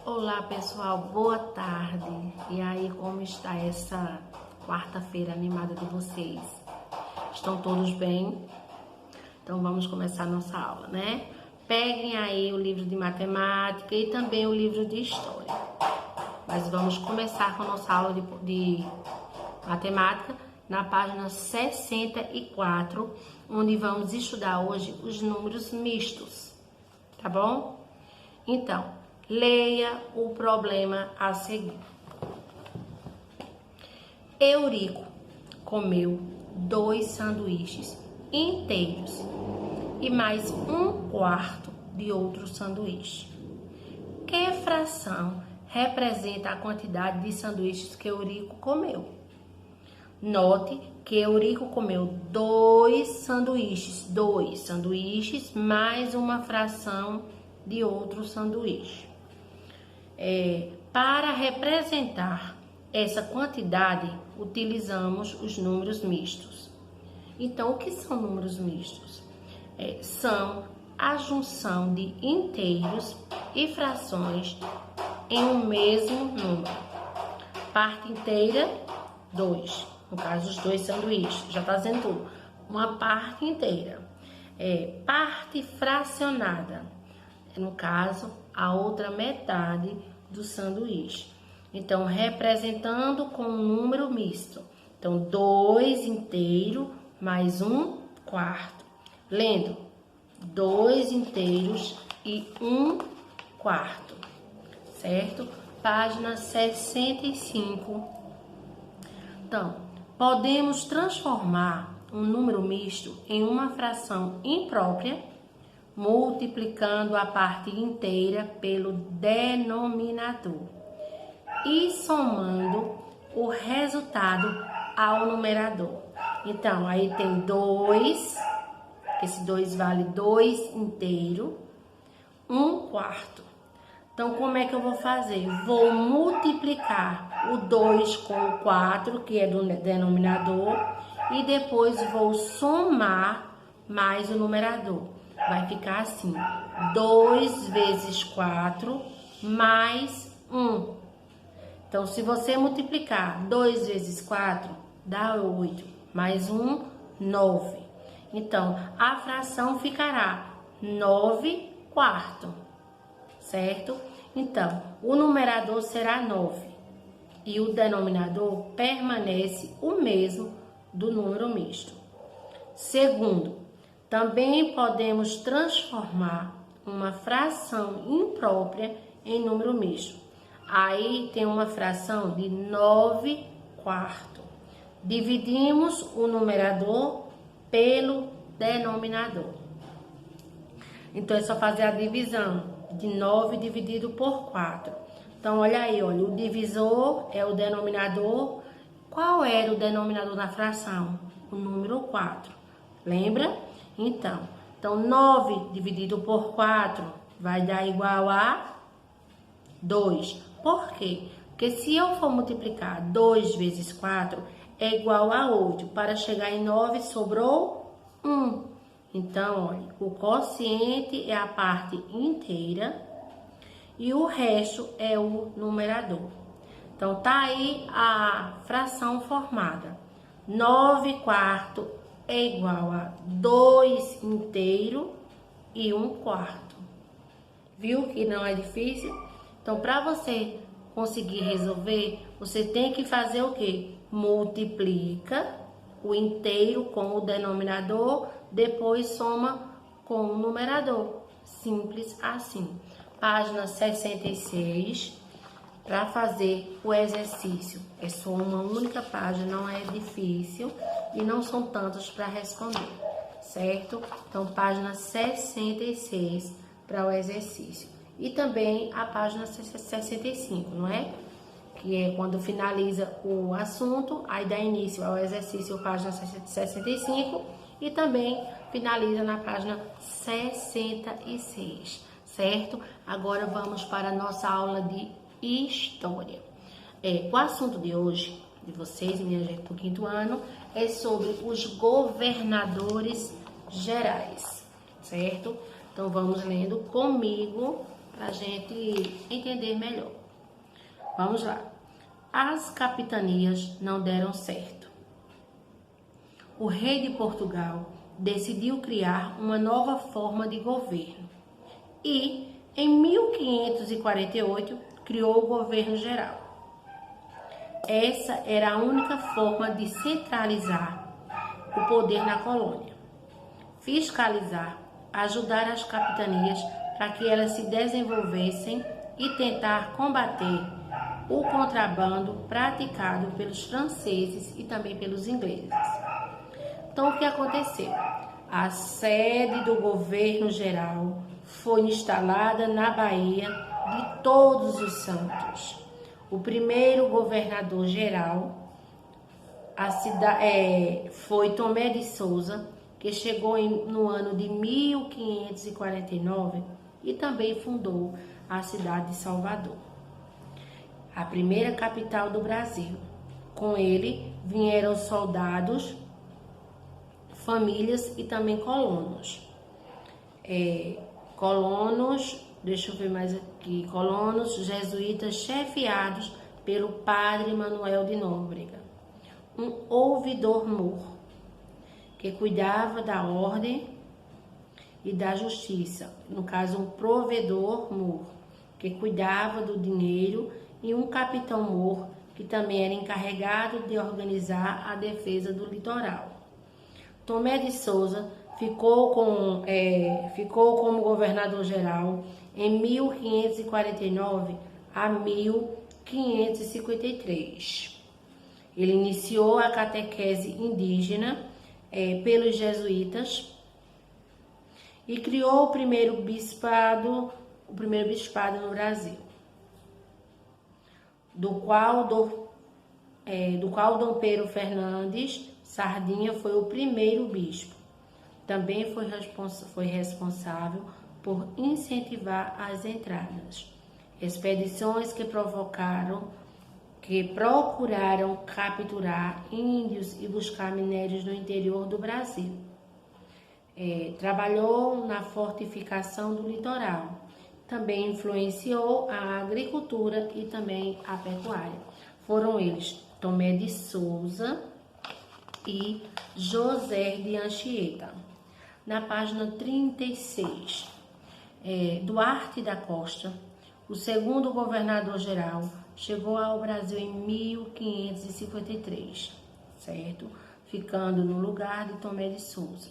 Olá pessoal, boa tarde. E aí, como está essa quarta-feira animada de vocês? Estão todos bem? Então vamos começar a nossa aula, né? Peguem aí o livro de matemática e também o livro de história. Mas vamos começar com a nossa aula de matemática na página 64, onde vamos estudar hoje os números mistos, tá bom? Então, leia o problema a seguir. Eurico comeu 2 sanduíches inteiros e mais 1/4 de outro sanduíche. Que fração representa a quantidade de sanduíches que Eurico comeu? Note que Eurico comeu 2 sanduíches mais uma fração de outro sanduíche. Para representar essa quantidade, utilizamos os números mistos. Então, o que são números mistos? São a junção de inteiros e frações em um mesmo número. Parte inteira, 2. No caso, os 2 sanduíches, já está dizendo tudo. Uma parte inteira. Parte fracionada. No caso, a outra metade do sanduíche. Então, representando com um número misto. Então, 2 inteiro mais 1/4. Lendo, 2 inteiros e 1/4. Certo? Página 65. Então, podemos transformar um número misto em uma fração imprópria, multiplicando a parte inteira pelo denominador e somando o resultado ao numerador. Então, aí tem 2, esse 2 vale 2 inteiro, 1/4. Então, como é que eu vou fazer? Vou multiplicar o 2 com o 4, que é do denominador, e depois vou somar mais o numerador. Vai ficar assim, 2 vezes 4 mais 1. Então, se você multiplicar 2 vezes 4, dá 8. Mais 1, 9. Então, a fração ficará 9/4, certo? Então, o numerador será 9 e o denominador permanece o mesmo do número misto. Segundo, também podemos transformar uma fração imprópria em número misto. Aí tem uma fração de 9/4. Dividimos o numerador pelo denominador. Então, é só fazer a divisão de 9 dividido por 4. Então, olha aí, olha, o divisor é o denominador. Qual era o denominador na fração? O número 4. Lembra? Então 9 dividido por 4 vai dar igual a 2. Por quê? Porque se eu for multiplicar 2 vezes 4, é igual a 8. Para chegar em 9, sobrou 1. Então, olha, o quociente é a parte inteira e o resto é o numerador. Então, tá aí a fração formada. 9/4 é igual a 2 inteiro e 1/4. Viu que não é difícil? Então, para você conseguir resolver, você tem que fazer o quê? Multiplica o inteiro com o denominador, depois soma com o numerador. Simples assim. Página 66. Para fazer o exercício, é só uma única página, não é difícil e não são tantos para responder, certo? Então, página 66 para o exercício. E também a página 65, não é? Que é quando finaliza o assunto, aí dá início ao exercício, página 65, e também finaliza na página 66, certo? Agora vamos para a nossa aula de história. O assunto de hoje, de vocês, minha gente, do 5º ano, é sobre os governadores gerais, certo? Então, vamos lendo comigo para a gente entender melhor. Vamos lá. As capitanias não deram certo. O rei de Portugal decidiu criar uma nova forma de governo e, em 1548, criou o governo geral. Essa era a única forma de centralizar o poder na colônia. Fiscalizar, ajudar as capitanias para que elas se desenvolvessem e tentar combater o contrabando praticado pelos franceses e também pelos ingleses. Então, o que aconteceu? A sede do governo geral foi instalada na Baía de Todos os Santos. O primeiro governador geral foi Tomé de Souza, que chegou no ano de 1549 e também fundou a cidade de Salvador, a primeira capital do Brasil. Com ele vieram soldados, famílias e também colonos. Deixa eu ver mais aqui, colonos jesuítas chefiados pelo padre Manuel de Nóbrega, um ouvidor-mor, que cuidava da ordem e da justiça, no caso um provedor-mor, que cuidava do dinheiro, e um capitão-mor, que também era encarregado de organizar a defesa do litoral. Tomé de Souza ficou como governador-geral em 1549 a 1553. Ele iniciou a catequese indígena pelos jesuítas e criou o primeiro bispado no Brasil, do qual Dom Pedro Fernandes Sardinha foi o primeiro bispo. Também foi responsável por incentivar as entradas, expedições que procuraram capturar índios e buscar minérios no interior do Brasil. Trabalhou na fortificação do litoral. Também influenciou a agricultura e também a pecuária. Foram eles Tomé de Souza e José de Anchieta. Na página 36, Duarte da Costa, o segundo governador-geral, chegou ao Brasil em 1553, certo? Ficando no lugar de Tomé de Souza.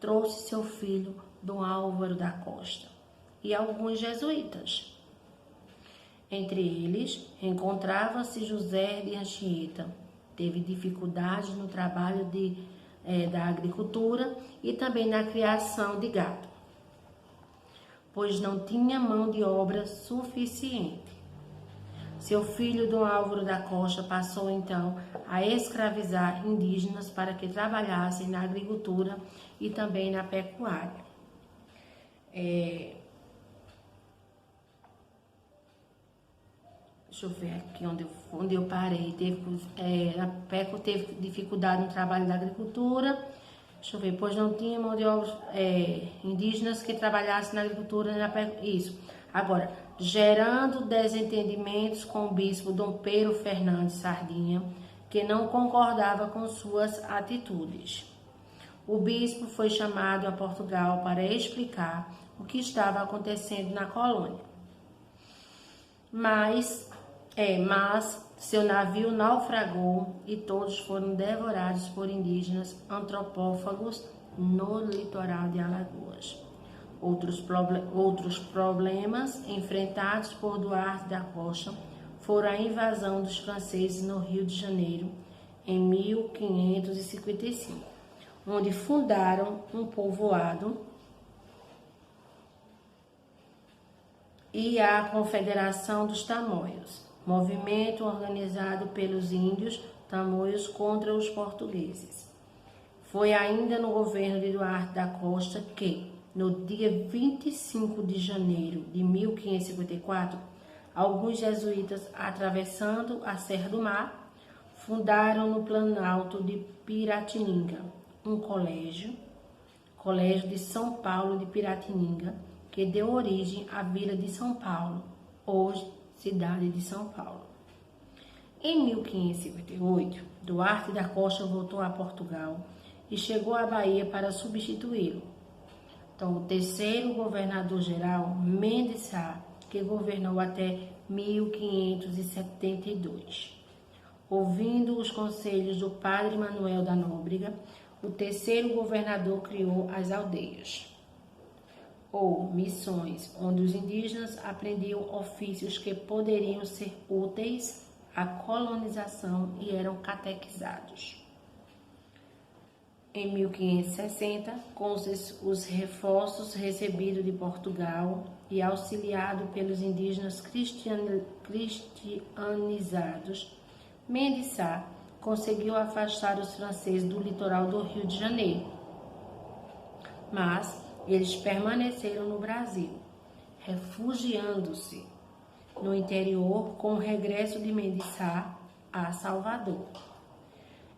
Trouxe seu filho Dom Álvaro da Costa e alguns jesuítas. Entre eles, encontrava-se José de Anchieta. Teve dificuldades no trabalho da agricultura e também na criação de gado, pois não tinha mão de obra suficiente. Seu filho, Dom Álvaro da Costa, passou então a escravizar indígenas para que trabalhassem na agricultura e também na pecuária. Deixa eu ver aqui onde eu parei. A PECO teve dificuldade no trabalho da agricultura. Deixa eu ver, pois não tinha mão de obra indígenas que trabalhassem na agricultura e na PECO. Isso. Agora, gerando desentendimentos com o bispo Dom Pedro Fernandes Sardinha, que não concordava com suas atitudes. O bispo foi chamado a Portugal para explicar o que estava acontecendo na colônia. Mas seu navio naufragou e todos foram devorados por indígenas antropófagos no litoral de Alagoas. Outros problemas enfrentados por Duarte da Costa foram a invasão dos franceses no Rio de Janeiro em 1555, onde fundaram um povoado, e a Confederação dos Tamoios, movimento organizado pelos índios tamoios contra os portugueses. Foi ainda no governo de Duarte da Costa que, no dia 25 de janeiro de 1554, alguns jesuítas, atravessando a Serra do Mar, fundaram no Planalto de Piratininga um colégio de São Paulo de Piratininga, que deu origem à vila de São Paulo, hoje cidade de São Paulo. Em 1558, Duarte da Costa voltou a Portugal e chegou à Bahia para substituí-lo. Então, o terceiro governador-geral, Mendes Sá, que governou até 1572. Ouvindo os conselhos do padre Manuel da Nóbrega, o terceiro governador criou as aldeias, ou missões, onde os indígenas aprendiam ofícios que poderiam ser úteis à colonização e eram catequizados. Em 1560, com os reforços recebidos de Portugal e auxiliado pelos indígenas cristianizados, Mendes Sá conseguiu afastar os franceses do litoral do Rio de Janeiro, mas eles permaneceram no Brasil, refugiando-se no interior com o regresso de Mendes Sá a Salvador.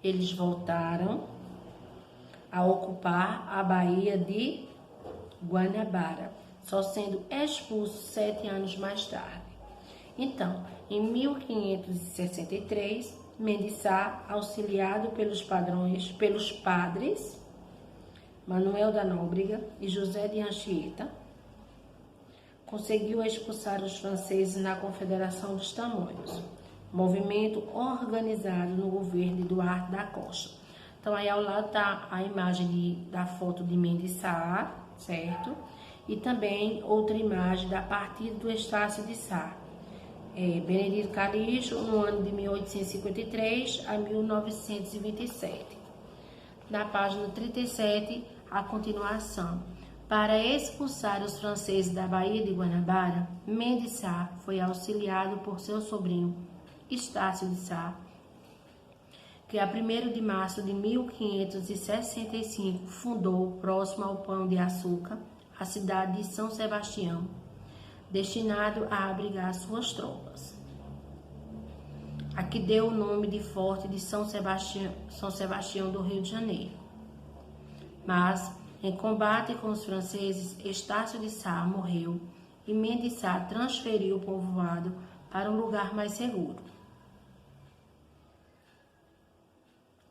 Eles voltaram a ocupar a Baía de Guanabara, só sendo expulsos 7 anos mais tarde. Então, em 1563, Mendes Sá, auxiliado pelos padres Manuel da Nóbrega e José de Anchieta, conseguiu expulsar os franceses na Confederação dos Tamoios, movimento organizado no governo de Duarte da Costa. Então, aí ao lado está a imagem da foto de Mendes Sá, certo? E também outra imagem da partida do Estácio de Sá, Benedito Calixto, no ano de 1853 a 1927. Na página 37, a continuação. Para expulsar os franceses da Baía de Guanabara, Mendes Sá foi auxiliado por seu sobrinho, Estácio de Sá, que a 1º de março de 1565 fundou, próximo ao Pão de Açúcar, a cidade de São Sebastião, destinado a abrigar suas tropas. Aqui deu o nome de Forte de São Sebastião do Rio de Janeiro. Mas, em combate com os franceses, Estácio de Sá morreu e Mendes Sá transferiu o povoado para um lugar mais seguro,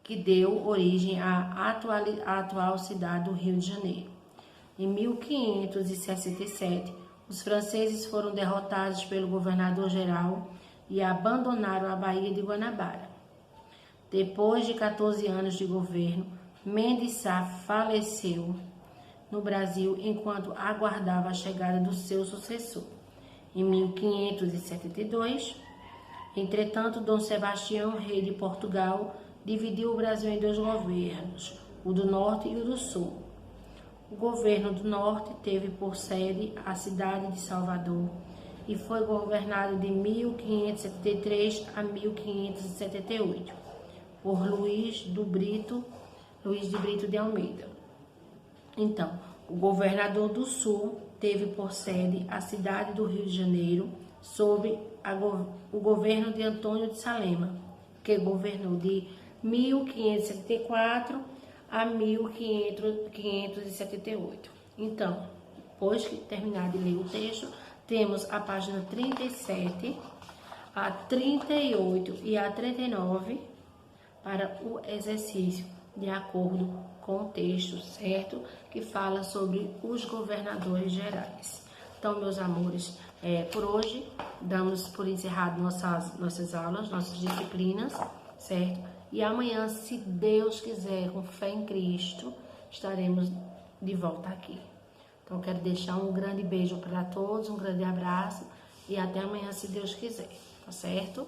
que deu origem à atual cidade do Rio de Janeiro. Em 1567, os franceses foram derrotados pelo governador-geral e abandonaram a Baía de Guanabara. Depois de 14 anos de governo, Mendes Sá faleceu no Brasil enquanto aguardava a chegada do seu sucessor. Em 1572, entretanto, Dom Sebastião, rei de Portugal, dividiu o Brasil em 2 governos, o do Norte e o do Sul. O governo do Norte teve por sede a cidade de Salvador e foi governado de 1573 a 1578 por Luís de Brito de Almeida. Então, o governador do Sul teve por sede a cidade do Rio de Janeiro sob o governo de Antônio de Salema, que governou de 1574 a 1578. Então, depois que terminar de ler o texto, temos a página 37, a 38 e a 39 para o exercício, de acordo com o texto, certo? Que fala sobre os governadores gerais. Então, meus amores, por hoje, damos por encerrado nossas aulas, nossas disciplinas, certo? E amanhã, se Deus quiser, com fé em Cristo, estaremos de volta aqui. Então, quero deixar um grande beijo para todos, um grande abraço e até amanhã, se Deus quiser, tá certo?